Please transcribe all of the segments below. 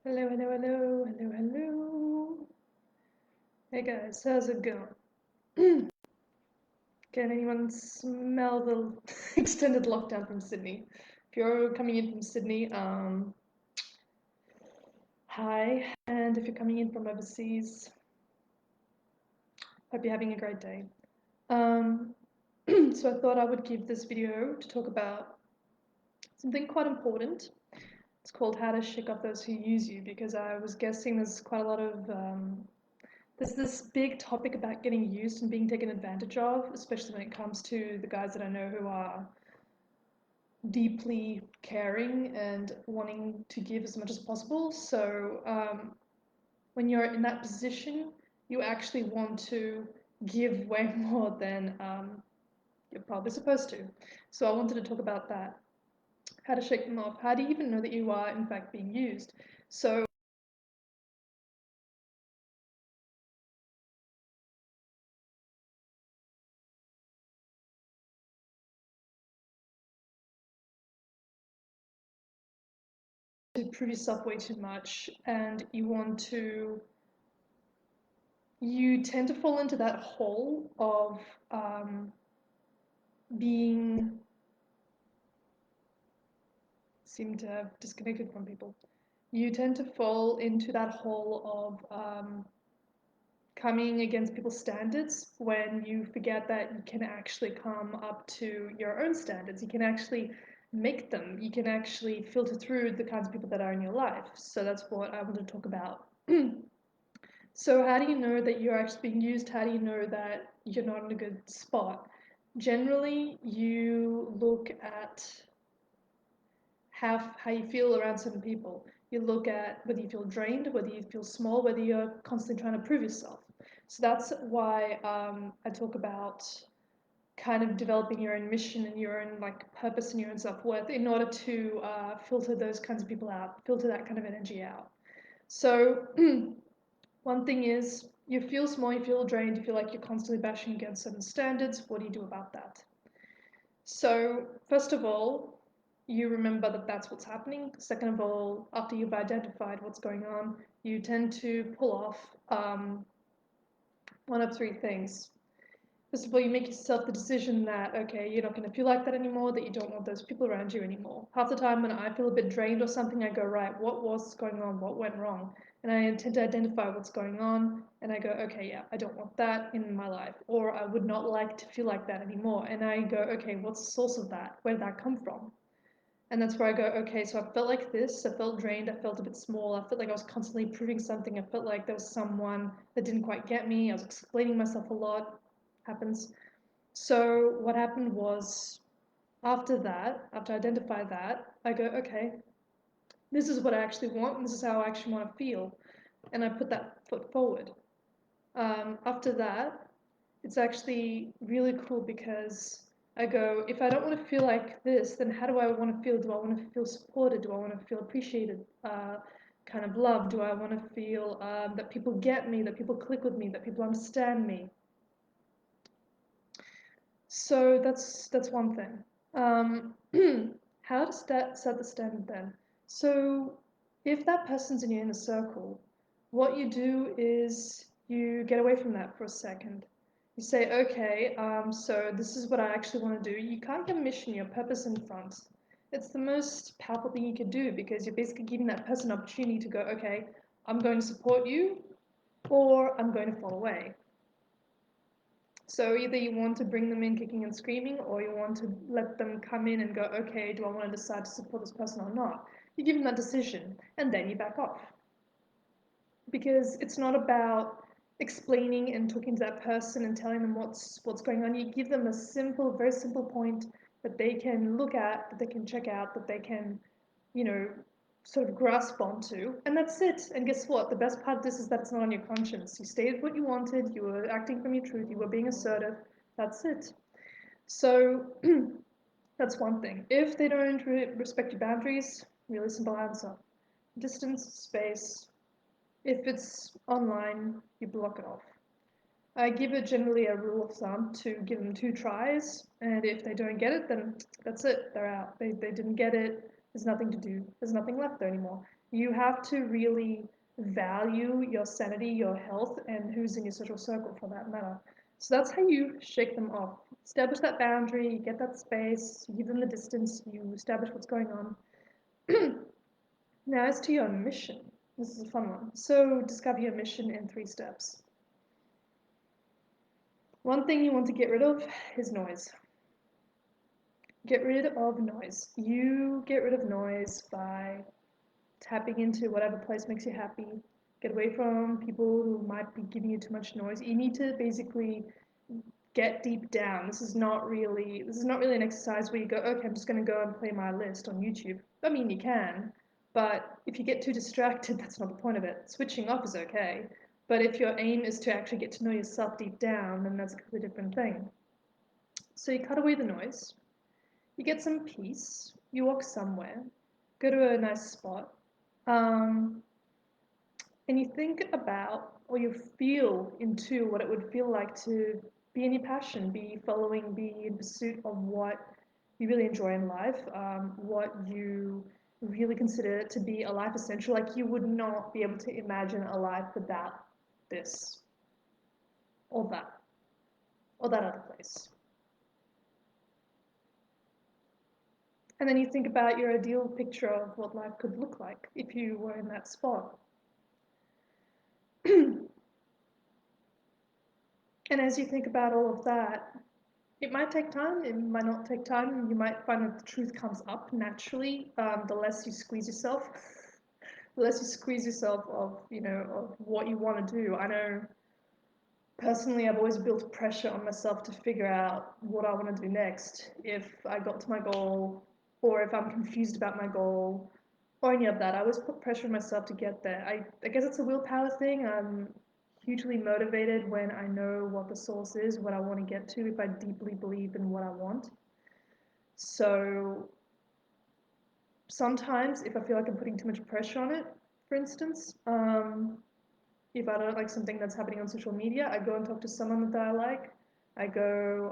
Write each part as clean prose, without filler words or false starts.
Hello, hello, hello, hello, hello. Hey guys, how's it going? Can anyone smell the extended lockdown from Sydney? If you're coming in from Sydney, hi. And if you're coming in from overseas, hope you're having a great day. So I thought I would give this video to talk about something quite important. It's called How to Shake Off Those Who Use You, because I was guessing there's quite a lot of there's this big topic about getting used and being taken advantage of, especially when it comes to the guys that I know who are deeply caring and wanting to give as much as possible. So when you're in that position, you actually want to give way more than you're probably supposed to. So I wanted to talk about that. How to shake them off. How do you even know that you are in fact being used? So to prove yourself way too much, and you tend to fall into that hole of being seem to have disconnected from people. You tend to fall into that hole of coming against people's standards when you forget that you can actually come up to your own standards. You can actually make them. You can actually filter through the kinds of people that are in your life. So that's what I want to talk about. So how do you know that you're actually being used? How do you know that you're not in a good spot? Generally, you look at how you feel around certain people. You look at whether you feel drained, whether you feel small, whether you're constantly trying to prove yourself. So that's why I talk about kind of developing your own mission and your own like purpose and your own self-worth in order to filter those kinds of people out, filter that kind of energy out. So one thing is you feel small, you feel drained, you feel like you're constantly bashing against certain standards. What do you do about that? So first of all, you remember that that's what's happening. Second of all, after you've identified what's going on, you tend to pull off one of three things. First of all, you make yourself the decision that, okay, you're not going to feel like that anymore, that you don't want those people around you anymore. Half the time when I feel a bit drained or something, I go, right, what was going on? What went wrong? And I tend to identify what's going on, and I go, okay, yeah, I don't want that in my life, or I would not like to feel like that anymore. And I go, okay, what's the source of that? Where did that come from? And that's where I go, okay, so I felt like this, I felt drained, I felt a bit small, I felt like I was constantly proving something, I felt like there was someone that didn't quite get me, I was explaining myself a lot, happens. So what happened was, after that, after I identify that, I go, okay, this is what I actually want, and this is how I actually want to feel. And I put that foot forward. After that, it's actually really cool because I go, if I don't want to feel like this, then how do I want to feel? Do I want to feel supported? Do I want to feel appreciated? Kind of loved? Do I want to feel that people get me, that people click with me, that people understand me? So that's one thing. How to set the standard then? So if that person's in your inner circle, what you do is you get away from that for a second. You say, okay, so this is what I actually want to do. You can't get mission, your purpose in front. It's the most powerful thing you could do because you're basically giving that person an opportunity to go, okay, I'm going to support you or I'm going to fall away. So either you want to bring them in kicking and screaming, or you want to let them come in and go, okay, do I want to decide to support this person or not? You give them that decision, and then you back off. Because it's not about explaining and talking to that person and telling them what's going on. You give them a simple, very simple point that they can look at, that they can check out, that they can, you know, sort of grasp onto, and that's it. And guess what? The best part of this is that it's not on your conscience. You stated what you wanted, you were acting from your truth, you were being assertive. That's it. So that's one thing. If they don't respect your boundaries, really simple answer: distance, space. If it's online, you block it off. I give it generally a rule of thumb to give them 2 tries, and if they don't get it, then that's it. They're out. They didn't get it. There's nothing to do. There's nothing left there anymore. You have to really value your sanity, your health, and who's in your social circle for that matter. So that's how you shake them off. Establish that boundary, you get that space, you give them the distance, you establish what's going on. Now, as to your mission, this is a fun one. So, discover your mission in 3 steps. One thing you want to get rid of is noise. Get rid of noise. You get rid of noise by tapping into whatever place makes you happy. Get away from people who might be giving you too much noise. You need to basically get deep down. This is not really an exercise where you go, okay, I'm just going to go and play my list on YouTube. I mean, you can, but if you get too distracted, that's not the point of it. Switching off is okay, but if your aim is to actually get to know yourself deep down, then that's a completely different thing. So you cut away the noise, you get some peace, you walk somewhere, go to a nice spot, and you think about, or you feel into what it would feel like to be in your passion, be in pursuit of what you really enjoy in life, what you really consider to be a life essential. Like you would not be able to imagine a life without this or that other place. And then you think about your ideal picture of what life could look like if you were in that spot. And as you think about all of that, it might take time, it might not take time. You might find that the truth comes up naturally. The less you squeeze yourself, of, of what you want to do. I know personally, I've always built pressure on myself to figure out what I want to do next. If I got to my goal, or if I'm confused about my goal, or any of that, I always put pressure on myself to get there. I guess it's a willpower thing. I'm hugely motivated when I know what the source is, what I want to get to, if I deeply believe in what I want. So sometimes if I feel like I'm putting too much pressure on it, for instance, if I don't like something that's happening on social media, I go and talk to someone that I like. I go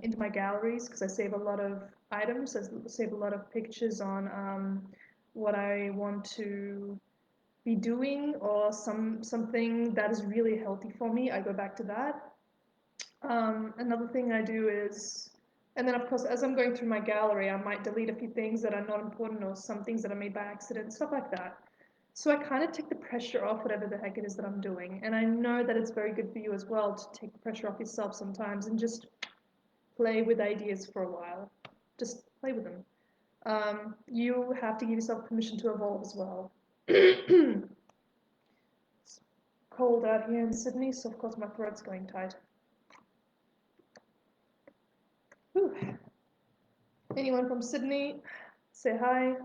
into my galleries because I save a lot of items. I save a lot of pictures on what I want to be doing, or something that is really healthy for me. I go back to that. Another thing I do is, and then of course, as I'm going through my gallery, I might delete a few things that are not important, or some things that are made by accident, stuff like that. So I kind of take the pressure off whatever the heck it is that I'm doing. And I know that it's very good for you as well to take the pressure off yourself sometimes and just play with ideas for a while. Just play with them. You have to give yourself permission to evolve as well. It's cold out here in Sydney, so of course my throat's going tight. Whew. Anyone from Sydney, say hi.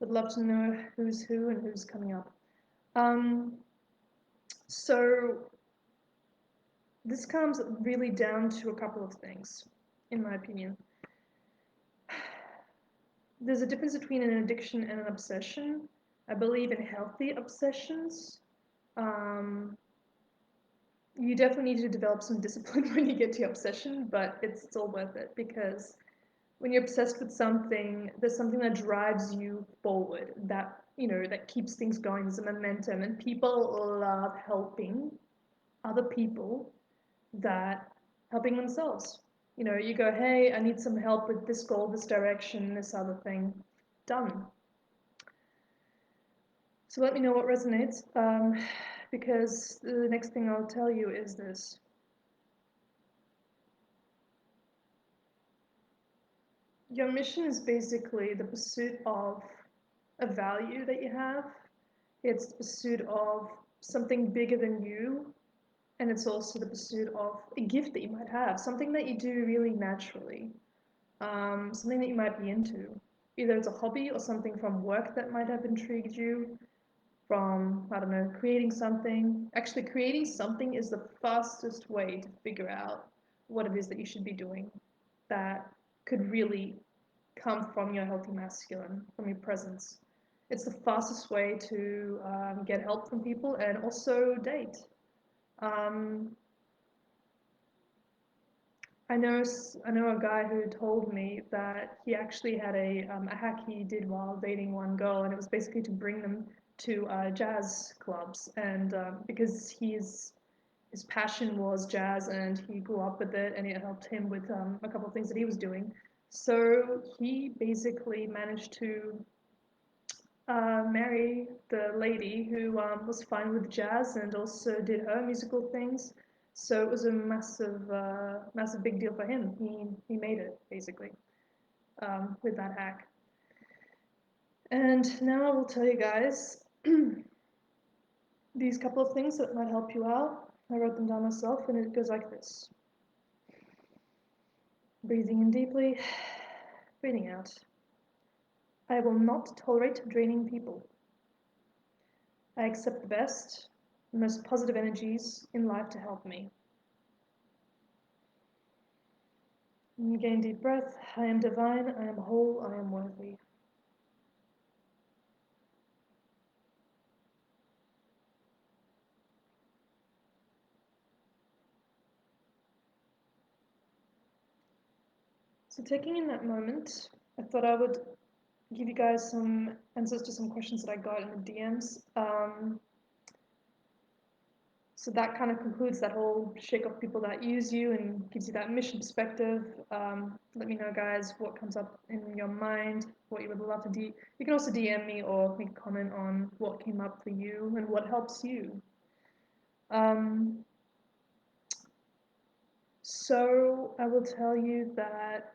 Would love to know who's who and who's coming up. So this comes really down to a couple of things, in my opinion. There's a difference between an addiction and an obsession. I believe in healthy obsessions. You definitely need to develop some discipline when you get to your obsession, but it's all worth it, because when you're obsessed with something, there's something that drives you forward, that that keeps things going. There's a momentum, and people love helping other people that helping themselves. You go, hey, I need some help with this goal, this direction, this other thing. Done. So let me know what resonates, because the next thing I'll tell you is this. Your mission is basically the pursuit of a value that you have. It's the pursuit of something bigger than you, and it's also the pursuit of a gift that you might have, something that you do really naturally, something that you might be into. Either it's a hobby or something from work that might have intrigued you, from, I don't know, creating something. Actually, creating something is the fastest way to figure out what it is that you should be doing that could really come from your healthy masculine, from your presence. It's the fastest way to get help from people and also date. I know a guy who told me that he actually had a hack he did while dating one girl, and it was basically to bring them to jazz clubs, and because his passion was jazz, and he grew up with it, and it helped him with a couple of things that he was doing. So he basically managed to marry the lady who was fine with jazz and also did her musical things. So it was a massive big deal for him. He made it basically with that hack. And now I will tell you guys these couple of things that might help you out. I wrote them down myself, and it goes like this: breathing in deeply, breathing out. I will not tolerate draining people. I accept the best, the most positive energies in life to help me. And again, deep breath. I am divine, I am whole, I am worthy. So taking in that moment, I thought I would give you guys some answers to some questions that I got in the DMs. So that kind of concludes that whole shake off people that use you and gives you that mission perspective. Let me know, guys, what comes up in your mind, what you would love to do. You can also DM me or make a comment on what came up for you and what helps you. So I will tell you that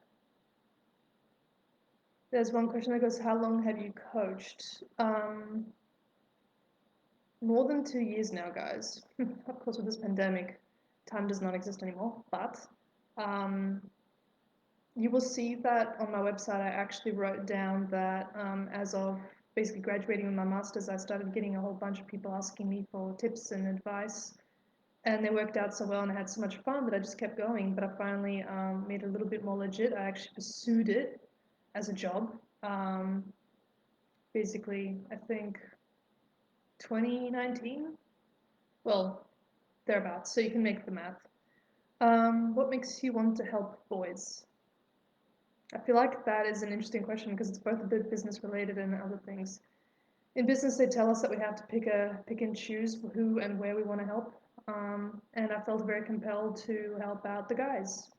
there's one question that goes, how long have you coached? More than 2 years now, guys. Of course, with this pandemic, time does not exist anymore, but you will see that on my website, I actually wrote down that as of basically graduating with my master's, I started getting a whole bunch of people asking me for tips and advice, and they worked out so well, and I had so much fun that I just kept going. But I finally made it a little bit more legit. I actually pursued it as a job. Basically, I think 2019. Well, thereabouts. So you can make the math. What makes you want to help boys? I feel like that is an interesting question because it's both a bit business related and other things. In business, they tell us that we have to pick and choose who and where we want to help. And I felt very compelled to help out the guys.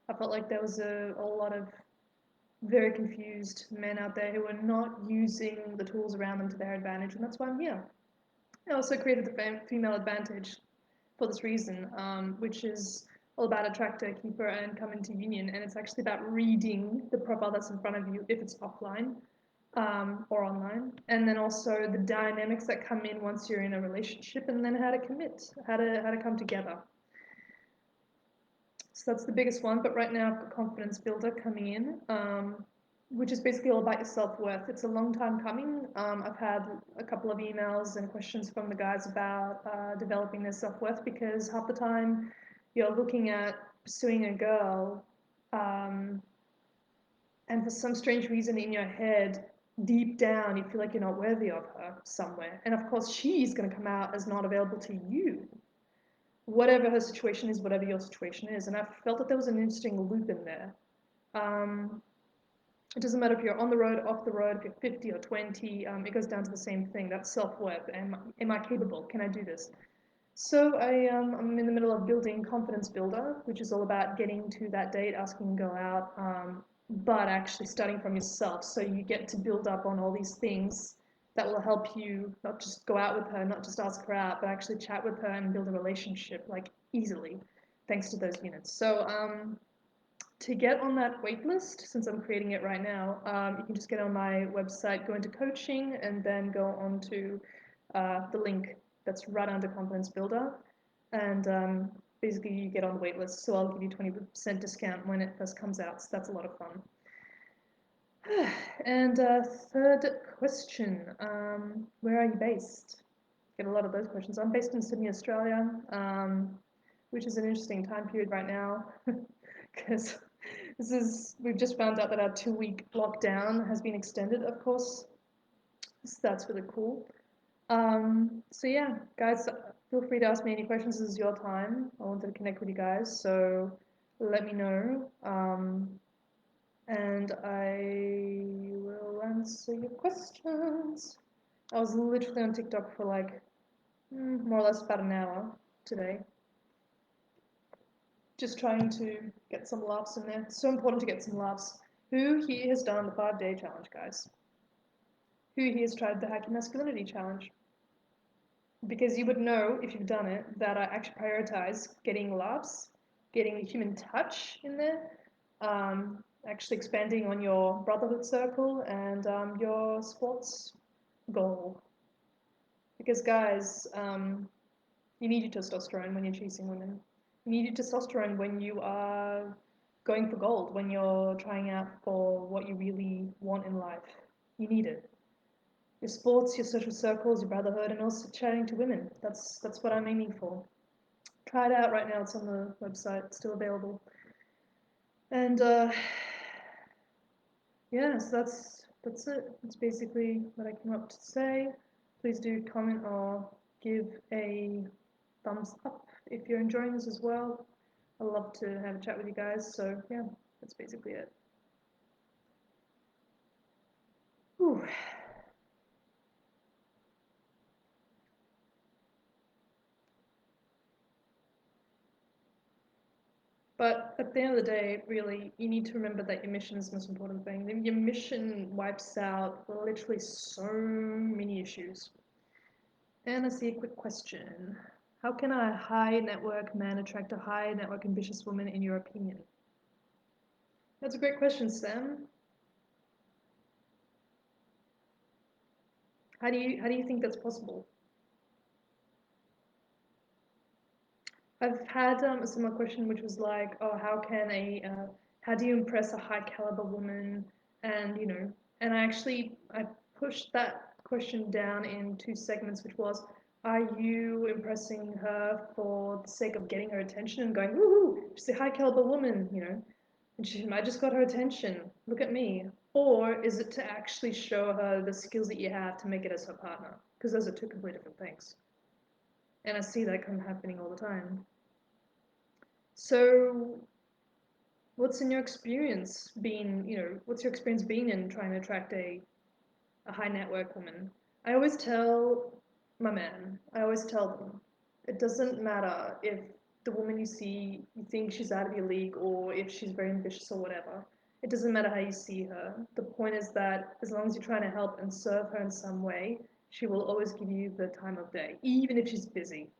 I felt like there was a lot of very confused men out there who are not using the tools around them to their advantage, and that's why I'm here. I also created the female advantage for this reason, which is all about attractor, keeper, and come into union. And it's actually about reading the profile that's in front of you if it's offline or online. And then also the dynamics that come in once you're in a relationship, and then how to commit, how to come together. So that's the biggest one. But right now I've got confidence builder coming in, which is basically all about your self-worth. It's a long time coming. I've had a couple of emails and questions from the guys about developing their self-worth, because half the time you're looking at pursuing a girl, and for some strange reason in your head, deep down, you feel like you're not worthy of her somewhere. And of course, she's going to come out as not available to you, whatever her situation is, whatever your situation is. And I felt that there was an interesting loop in there. It doesn't matter if you're on the road, off the road, if you're 50 or 20, it goes down to the same thing. That's self-worth. Am I capable? Can I do this? So I'm in the middle of building Confidence Builder, which is all about getting to that date, asking to go out, but actually starting from yourself. So you get to build up on all these things that will help you not just go out with her, not just ask her out, but actually chat with her and build a relationship like easily, thanks to those units. So to get on that waitlist, since I'm creating it right now, you can just get on my website, go into coaching, and then go on to the link that's right under Confidence Builder, and basically you get on the waitlist. So I'll give you 20% discount when it first comes out. So that's a lot of fun. And third question, where are you based? Get a lot of those questions. I'm based in Sydney, Australia, which is an interesting time period right now, because we've just found out that our 2-week lockdown has been extended, of course. So that's really cool. So yeah, guys, feel free to ask me any questions. This is your time. I wanted to connect with you guys. So let me know. And I will answer your questions. I was literally on TikTok for like more or less about an hour today, just trying to get some laughs in there. It's so important to get some laughs. Who here has done the 5-day challenge, guys? Who here has tried the Hacky Masculinity challenge? Because you would know if you've done it that I actually prioritize getting laughs, getting the human touch in there, actually expanding on your brotherhood circle and your sports goal. Because guys, you need your testosterone when you're chasing women. You need your testosterone when you are going for gold, when you're trying out for what you really want in life. You need it. Your sports, your social circles, your brotherhood, and also chatting to women. That's what I'm aiming for. Try it out right now. It's on the website. It's still available. And yeah, so that's it. That's basically what I came up to say. Please do comment or give a thumbs up if you're enjoying this as well. I'd love to have a chat with you guys. So yeah, that's basically it. Whew. But at the end of the day, really, you need to remember that your mission is the most important thing. Your mission wipes out literally so many issues. And I see a quick question. How can a high network man attract a high network ambitious woman in your opinion? That's a great question, Sam. How do you think that's possible? I've had a similar question, which was like, oh, how do you impress a high caliber woman? And and I pushed that question down in two segments, which was, are you impressing her for the sake of getting her attention and going, woohoo, she's a high caliber woman, and I just got her attention. Look at me. Or is it to actually show her the skills that you have to make it as her partner? Because those are two completely different things. And I see that kind of happening all the time. So, what's in your experience been, what's your experience been in trying to attract a high network woman? I always tell my man, I always tell them, it doesn't matter if the woman you see, you think she's out of your league or if she's very ambitious or whatever. It doesn't matter how you see her. The point is that as long as you're trying to help and serve her in some way, she will always give you the time of day, even if she's busy.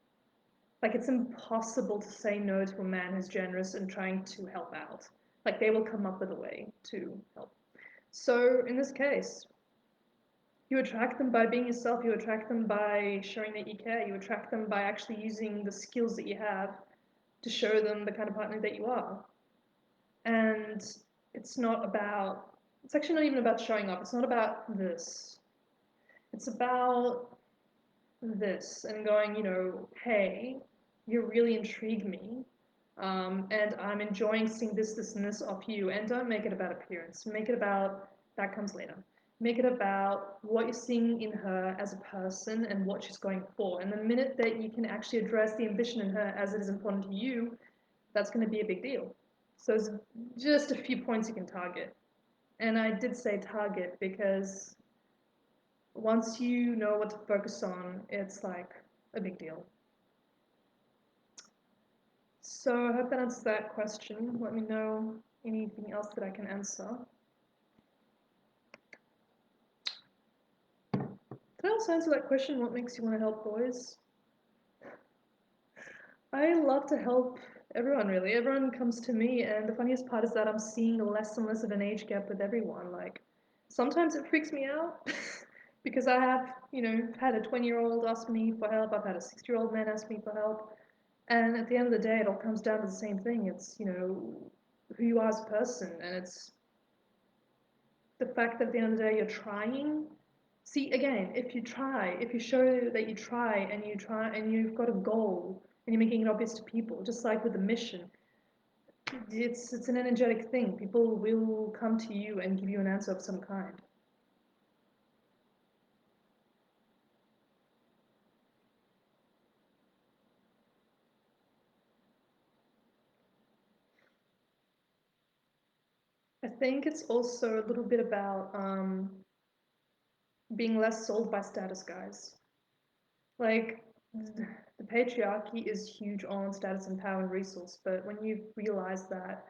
Like, it's impossible to say no to a man who's generous and trying to help out. Like, they will come up with a way to help. So in this case, you attract them by being yourself. You attract them by showing that you care. You attract them by actually using the skills that you have to show them the kind of partner that you are. And it's actually not even about showing off. It's not about this. It's about this and going, hey, you really intrigue me. And I'm enjoying seeing this, this, and this off you. And don't make it about appearance. Make it about, that comes later. Make it about what you're seeing in her as a person and what she's going for. And the minute that you can actually address the ambition in her as it is important to you, that's going to be a big deal. So there's just a few points you can target. And I did say target because once you know what to focus on, it's like a big deal. So I hope that answers that question. Let me know anything else that I can answer. Did I also answer that question, what makes you want to help boys? I love to help everyone, really. Everyone comes to me, and the funniest part is that I'm seeing less and less of an age gap with everyone. Like, sometimes it freaks me out because I have, had a 20-year-old ask me for help. I've had a 60-year-old man ask me for help. And at the end of the day, it all comes down to the same thing. It's, who you are as a person. And it's the fact that at the end of the day, you're trying. See, again, if you show that you try and you've got a goal and you're making it obvious to people, just like with the mission, it's an energetic thing. People will come to you and give you an answer of some kind. I think it's also a little bit about being less sold by status guys. Like, the patriarchy is huge on status and power and resource, but when you realize that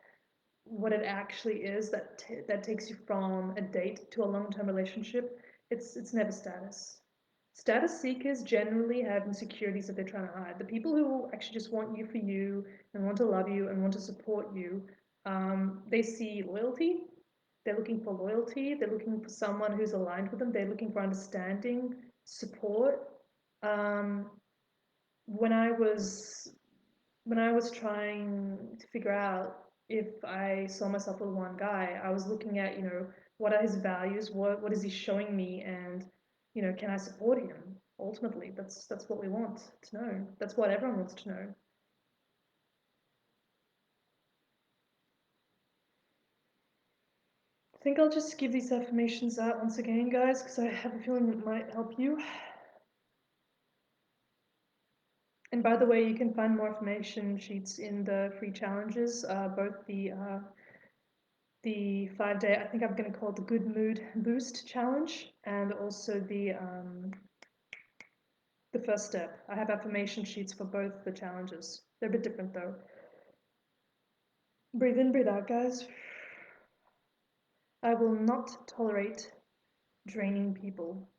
what it actually is that takes you from a date to a long-term relationship, it's never status. Status seekers generally have insecurities that they're trying to hide. The people who actually just want you for you and want to love you and want to support you, they see loyalty. They're looking for loyalty. They're looking for someone who's aligned with them. They're looking for understanding, support. Um, when I was when I was trying to figure out if I saw myself with one guy, I was looking at, what are his values, what is he showing me, and, can I support him? Ultimately, that's what we want to know. That's what everyone wants to know. I think I'll just give these affirmations out once again, guys, because I have a feeling it might help you. And by the way, you can find more affirmation sheets in the free challenges, both the 5-day, I think I'm going to call it the Good Mood Boost Challenge, and also the first step. I have affirmation sheets for both the challenges. They're a bit different though. Breathe in, breathe out, guys. I will not tolerate draining people.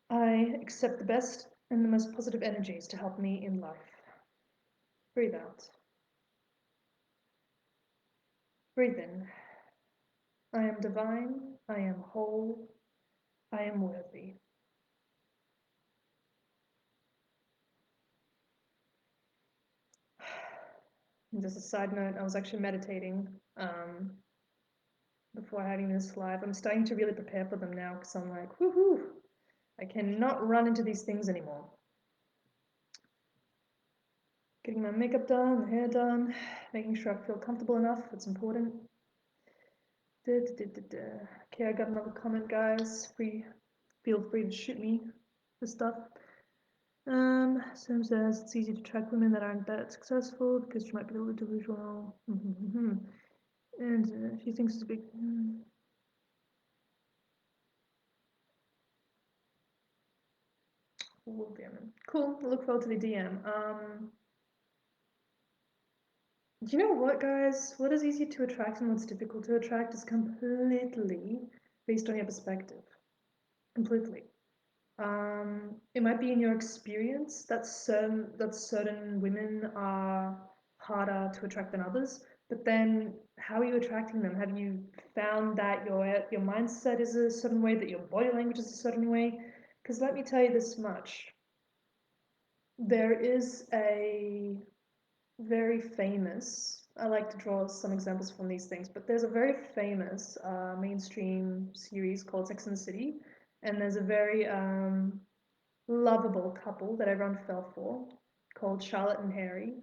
I accept the best and the most positive energies to help me in life. Breathe out. Breathe in. I am divine. I am whole. I am worthy. And just a side note, I was actually meditating before having this live. I'm starting to really prepare for them now because I'm like, woohoo, I cannot run into these things anymore. Getting my makeup done, the hair done, making sure I feel comfortable enough. It's important. Okay, I got another comment, guys. Feel free to shoot me the stuff. Sam says it's easy to track women that aren't that successful because she might be a little delusional. And she thinks it's a big. Oh, damn it. Cool. I look forward to the DM. Do you know what, guys? What is easy to attract and what's difficult to attract is completely based on your perspective. Completely. It might be in your experience that certain women are harder to attract than others. But then, how are you attracting them? Have you found that your mindset is a certain way, that your body language is a certain way? Because let me tell you this much: there is a very famous. I like to draw some examples from these things, but there's a very famous mainstream series called Sex and the City, and there's a very lovable couple that everyone fell for called Charlotte and Harry.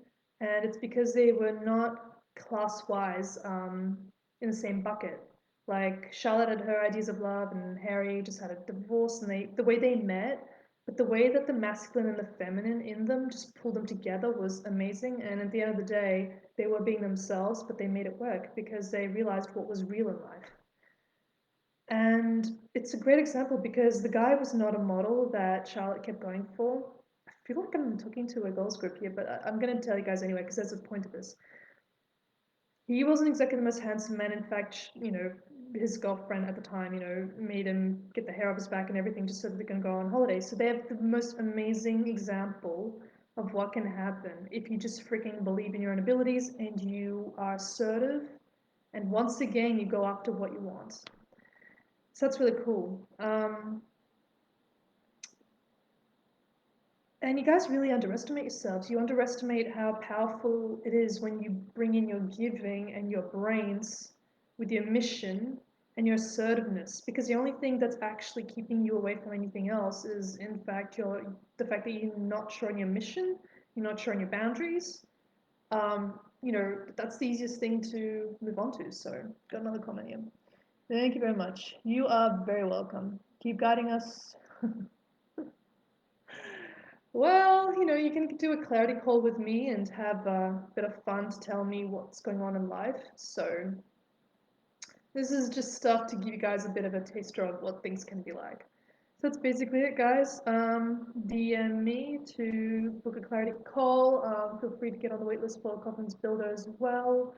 And it's because they were not class-wise in the same bucket. Like Charlotte had her ideas of love and Harry just had a divorce, and the way they met, but the way that the masculine and the feminine in them just pulled them together was amazing. And at the end of the day, they were being themselves, but they made it work because they realized what was real in life. And it's a great example because the guy was not a model that Charlotte kept going for. I feel like I'm talking to a girls group here, but I'm going to tell you guys anyway because there's a point to this. He wasn't exactly the most handsome man. In fact, his girlfriend at the time, made him get the hair off his back and everything just so that they can go on holiday. So they have the most amazing example of what can happen if you just freaking believe in your own abilities and you are assertive. And once again, you go after what you want. So that's really cool. And you guys really underestimate yourselves. You underestimate how powerful it is when you bring in your giving and your brains with your mission and your assertiveness. Because the only thing that's actually keeping you away from anything else is, in fact, the fact that you're not sure on your mission, you're not sure on your boundaries. That's the easiest thing to move on to. So, got another comment here. Thank you very much. You are very welcome. Keep guiding us. Well, you can do a clarity call with me and have a bit of fun to tell me what's going on in life. So this is just stuff to give you guys a bit of a taster of what things can be like. So that's basically it, guys. DM me to book a clarity call. Feel free to get on the waitlist for Confidence Builder as well.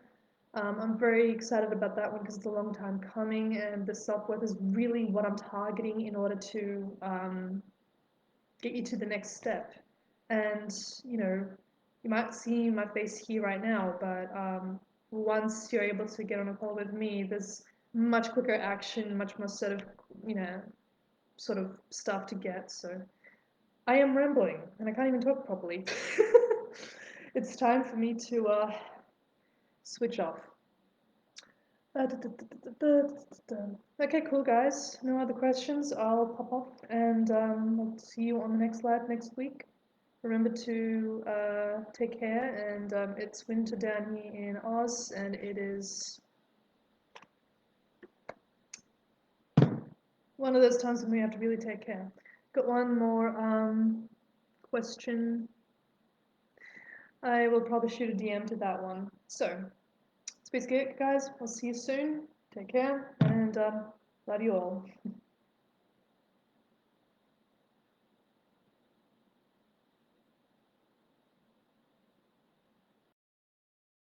I'm very excited about that one because it's a long time coming, and the self-worth is really what I'm targeting in order to get you to the next step. And you might see my face here right now, but once you're able to get on a call with me, there's much quicker action, much more sort of stuff to get. So I am rambling, and I can't even talk properly. It's time for me to switch off. Okay, cool, guys. No other questions. I'll pop off, and I'll see you on the next live next week. Remember to take care, and it's winter down here in Oz, and it is one of those times when we have to really take care. Got one more question. I will probably shoot a DM to that one. So, that's basically it, guys. I'll see you soon. Take care, and love you all.